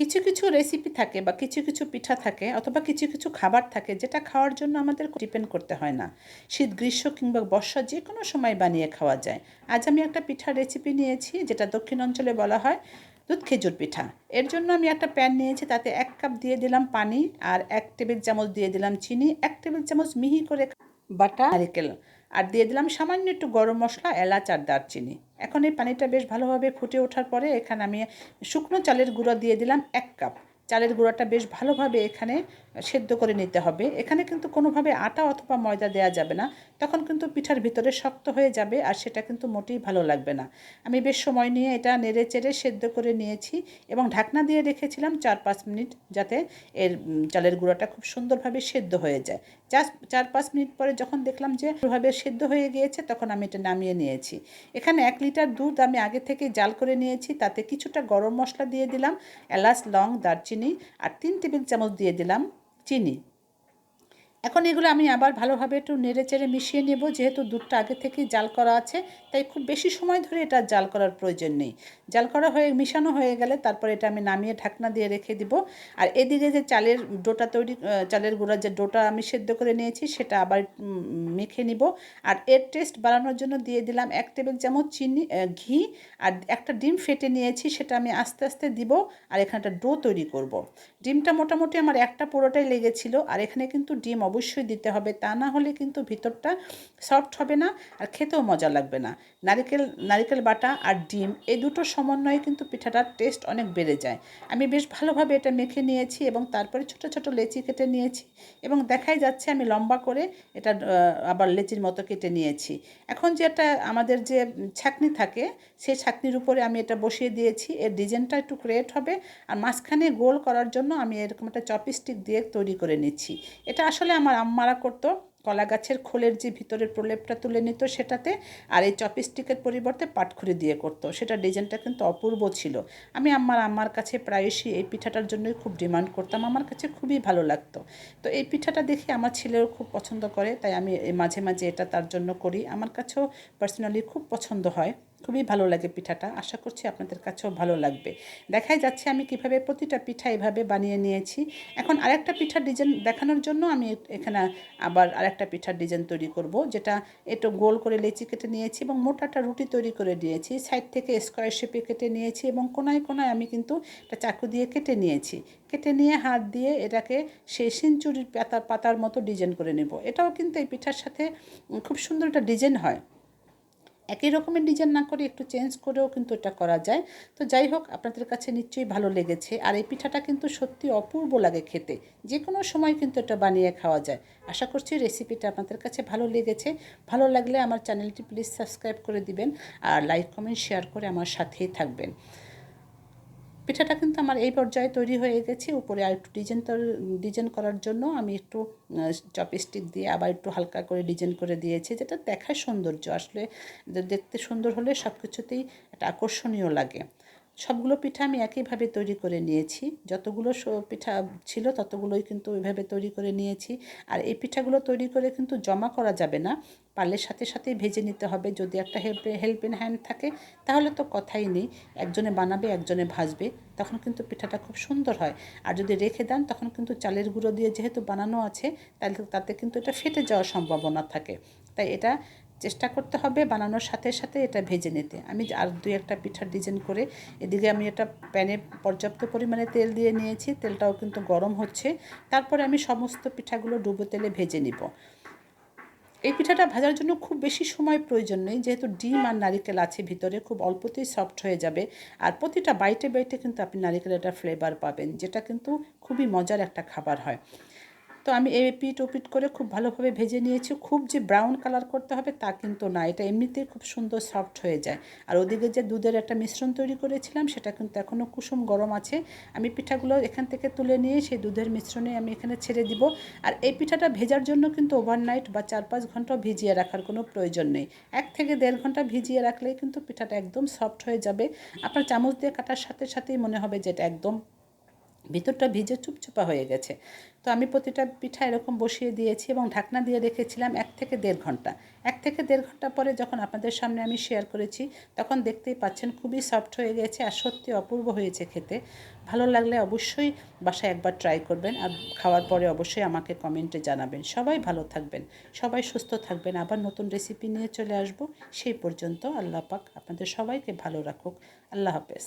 কিছু কিছু রেসিপি থাকে বা কিছু কিছু পিঠা থাকে অথবা কিছু কিছু খাবার থাকে যেটা খাওয়ার জন্য আমাদের ডিপেন্ড করতে হয় না। শীত গ্রীষ্ম কিংবা বর্ষা যে কোনো সময় বানিয়ে খাওয়া যায়। আজ আমি একটা পিঠার রেসিপি নিয়েছি যেটা দক্ষিণ অঞ্চলে বলা হয় দুধ খেজুর পিঠা। এর জন্য আমি একটা প্যান নিয়েছি, তাতে 1 কাপ দিয়ে দিলাম পানি, আর 1 টেবিল চামচ দিয়ে দিলাম চিনি, 1 টেবিল চামচ মিহি করে বাটা নারিকেল, আর দিয়ে দিলাম সামান্য একটু গরম মশলা, এলাচ আর দারচিনি। এখন এই পানিটা বেশ ভালোভাবে ফুটে ওঠার পরে এখানে আমি শুকনো চালের গুঁড়ো দিয়ে দিলাম 1 কাপ। চালের গুঁড়োটা বেশ ভালোভাবে এখানে সেদ্ধ করে নিতে হবে। এখানে কিন্তু কোনোভাবে আটা অথবা ময়দা দেওয়া যাবে না, তখন কিন্তু পিঠার ভিতরে শক্ত হয়ে যাবে আর সেটা কিন্তু মোটেই ভালো লাগবে না। আমি বেশ সময় নিয়ে এটা নেড়ে চেড়ে সেদ্ধ করে নিয়েছি এবং ঢাকনা দিয়ে রেখেছিলাম 4-5 মিনিট, যাতে এর চালের গুঁড়োটা খুব সুন্দরভাবে সেদ্ধ হয়ে যায়। 4-5 মিনিট পরে যখন দেখলাম যে ভালোভাবে সেদ্ধ হয়ে গিয়েছে, তখন আমি এটা নামিয়ে নিয়েছি। এখানে 1 লিটার দুধ আমি আগে থেকে জাল করে নিয়েছি, তাতে কিছুটা গরম মশলা দিয়ে দিলাম, এলাচ লং দারচিনি, আর 3 টেবিল চামচ দিয়ে দিলাম চিনি। এখন এগুলো আমি আবার ভালোভাবে একটু নেড়ে চেড়ে মিশিয়ে নেব। যেহেতু দুধটা আগে থেকেই জাল করা আছে, তাই খুব বেশি সময় ধরে এটা জাল করার প্রয়োজন নেই। জাল করা হয়ে মিশানো হয়ে গেলে তারপর এটা আমি নামিয়ে ঢাকনা দিয়ে রেখে দিব। আর এদিকে যে চালের ডোটা তৈরি, চালের গুঁড়ার যে ডোটা আমি সেদ্ধ করে নিয়েছি সেটা আবার মেখে নিব। আর এর টেস্ট বাড়ানোর জন্য দিয়ে দিলাম 1 টেবিল চামচ চিনি, ঘি, আর একটা ডিম ফেটে নিয়েছি, সেটা আমি আস্তে আস্তে দিব। আর এখানে একটা ডো তৈরি করব। ডিমটা মোটামুটি আমার একটা পুরোটাই লেগেছিল। আর এখানে কিন্তু ডিম অবশ্যই দিতে হবে, তা না হলে কিন্তু ভিতরটা সফট হবে না আর খেতেও মজা লাগবে না। নারকেল বাটা আর ডিম এই দুটোর সমন্বয়ে কিন্তু পিঠাটার টেস্ট অনেক বেড়ে যায়। আমি বেশ ভালোভাবে এটা মেখে নিয়েছি এবং তারপরে ছোট ছোট লেচি কেটে নিয়েছি এবং দেখাই যাচ্ছে আমি লম্বা করে এটা আবার লেচির মতো কেটে নিয়েছি। এখন যেটা আমাদের যে ছাঁকনি থাকে, সেই ছাঁকনির উপরে আমি এটা বসিয়ে দিয়েছি। এর ডিজাইনটা একটু ক্রিয়েট হবে আর মাঝখানে গোল করার জন্য আমি এরকম একটা চপস্টিক দিয়ে তৈরি করে নিচ্ছি। এটা আসলে আমার আম্মারা করতো, কলা গাছের খোলের যে ভিতরের প্রলেপটা তুলে নিত সেটাতে, আর এই চপস্টিকের পরিবর্তে পাটখুরি দিয়ে করতো। সেটা ডিজাইনটা কিন্তু অপূর্ব ছিল। আমি আম্মার কাছে প্রায়শই এই পিঠাটার জন্যই খুব ডিমান্ড করতাম, আমার কাছে খুবই ভালো লাগতো। তো এই পিঠাটা দেখে আমার ছেলেও খুব পছন্দ করে, তাই আমি মাঝে মাঝে এটা তার জন্য করি। আমার কাছেও পার্সোনালি খুব পছন্দ হয়, খুবই ভালো লাগে পিঠাটা। আশা করছি আপনাদের কাছেও ভালো লাগবে। দেখাই যাচ্ছে আমি কিভাবে প্রতিটা পিঠা এভাবে বানিয়ে নিয়েছি। এখন আরেকটা পিঠার ডিজাইন দেখানোর জন্য আমি এখানে আবার আরেকটা পিঠার ডিজাইন তৈরি করব, যেটা একটু গোল করে লেচি কেটে নিয়েছি এবং মোটাটা রুটি তৈরি করে নিয়েছি। সাইড থেকে স্কোয়ার শেপে কেটে নিয়েছি এবং কোনায় কোনায় আমি কিন্তু একটা চাকু দিয়ে কেটে নিয়েছি। কেটে নিয়ে হাত দিয়ে এটাকে সেই সেঞ্চুরির পাতার মতো ডিজাইন করে নেব। এটাও কিন্তু এই পিঠার সাথে খুব সুন্দর একটা ডিজাইন হয়। একই রকমের ডিজাইন না করে একটু চেঞ্জ করেও কিন্তু এটা করা যায়। তো যাই হোক, আপনাদের কাছে নিশ্চয়ই ভালো লেগেছে। আর এই পিঠাটা কিন্তু সত্যি অপূর্ব লাগে খেতে, যে কোনো সময় কিন্তু এটা বানিয়ে খাওয়া যায়। আশা করছি রেসিপিটা আপনাদের কাছে ভালো লেগেছে। ভালো লাগলে আমার চ্যানেলটি প্লিজ সাবস্ক্রাইব করে দিবেন আর লাইক কমেন্ট শেয়ার করে আমার সাথেই থাকবেন। পিঠাটা কিন্তু আমার এই পর্যায়ে তৈরি হয়ে গেছে। উপরে আর একটু ডিজাইন করার জন্য আমি একটু চপস্টিক দিয়ে আবার একটু হালকা করে ডিজাইন করে দিয়েছি, যেটা দেখায় সৌন্দর্য। আসলে দেখতে সুন্দর হলে সব কিছুতেই একটা আকর্ষণীয় লাগে। সবগুলো পিঠা আমি একইভাবে তৈরি করে নিয়েছি। যতগুলো পিঠা ছিল ততগুলোই কিন্তু ওইভাবে তৈরি করে নিয়েছি। আর এই পিঠাগুলো তৈরি করে কিন্তু জমা করা যাবে না, পারলে সাথে সাথেই ভেজে নিতে হবে। যদি একটা হেল্পিং হ্যান্ড থাকে তাহলে তো কথাই নেই, একজনে বানাবে একজনে ভাজবে, তখন কিন্তু পিঠাটা খুব সুন্দর হয়। আর যদি রেখে দেন তখন কিন্তু চালের গুঁড়ো দিয়ে যেহেতু বানানো আছে, তাহলে তাতে কিন্তু এটা ফেটে যাওয়ার সম্ভাবনা থাকে। তাই এটা চেষ্টা করতে হবে বানানোর সাথে সাথে এটা ভেজে নিতে। আমি আর 2-1টা পিঠার ডিজাইন করে এদিকে আমি এটা প্যানে পর্যাপ্ত পরিমাণে তেল দিয়ে নিয়েছি, তেলটাও কিন্তু গরম হচ্ছে। তারপরে আমি সমস্ত পিঠাগুলো ডুবো তেলে ভেজে নিব। এই পিঠাটা ভাজার জন্য খুব বেশি সময় প্রয়োজন নেই, যেহেতু ডিম আর নারিকেল আছে ভিতরে, খুব অল্পতেই সফট হয়ে যাবে। আর প্রতিটা বাইটে বাইটে কিন্তু আপনি নারিকেলের একটা ফ্লেভার পাবেন, যেটা কিন্তু খুবই মজার একটা খাবার হয়। তো আমি এপিট ওপিট করে খুব ভালোভাবে ভেজে নিয়েছি। খুব যে ব্রাউন কালার করতে হবে তা কিন্তু না, এটা এমনিতেই খুব সুন্দর সফট হয়ে যায়। আর ওদিকে যে দুধের একটা মিশ্রণ তৈরি করেছিলাম সেটা কিন্তু এখনও কুসুম গরম আছে। আমি পিঠাগুলো এখান থেকে তুলে নিয়ে সেই দুধের মিশ্রণে আমি এখানে ছেড়ে দিব। আর এই পিঠাটা ভেজার জন্য কিন্তু ওভারনাইট বা 4-5 ঘন্টাও ভিজিয়ে রাখার কোনো প্রয়োজন নেই। 1 থেকে 1.5 ঘন্টা ভিজিয়ে রাখলেই কিন্তু পিঠাটা একদম সফট হয়ে যাবে। আপনার চামচ দিয়ে কাটার সাথে সাথেই মনে হবে যে এটা একদম ভিতরটা ভিজে চুপচুপা হয়ে গেছে। তো আমি প্রতিটা পিঠা এরকম বসিয়ে দিয়েছি এবং ঢাকনা দিয়ে রেখেছিলাম 1 থেকে 1.5 ঘন্টা। 1 থেকে 1.5 ঘন্টা পরে যখন আপনাদের সামনে আমি শেয়ার করেছি, তখন দেখতেই পাচ্ছেন খুবই সফট হয়ে গেছে আর সত্যি অপূর্ব হয়েছে খেতে। ভালো লাগলে অবশ্যই বাসায় একবার ট্রাই করবেন, আর খাওয়ার পরে অবশ্যই আমাকে কমেন্টে জানাবেন। সবাই ভালো থাকবেন, সবাই সুস্থ থাকবেন। আবার নতুন রেসিপি নিয়ে চলে আসব। সেই পর্যন্ত আল্লাহ পাক আপনাদের সবাইকে ভালো রাখুক। আল্লাহ হাফেজ।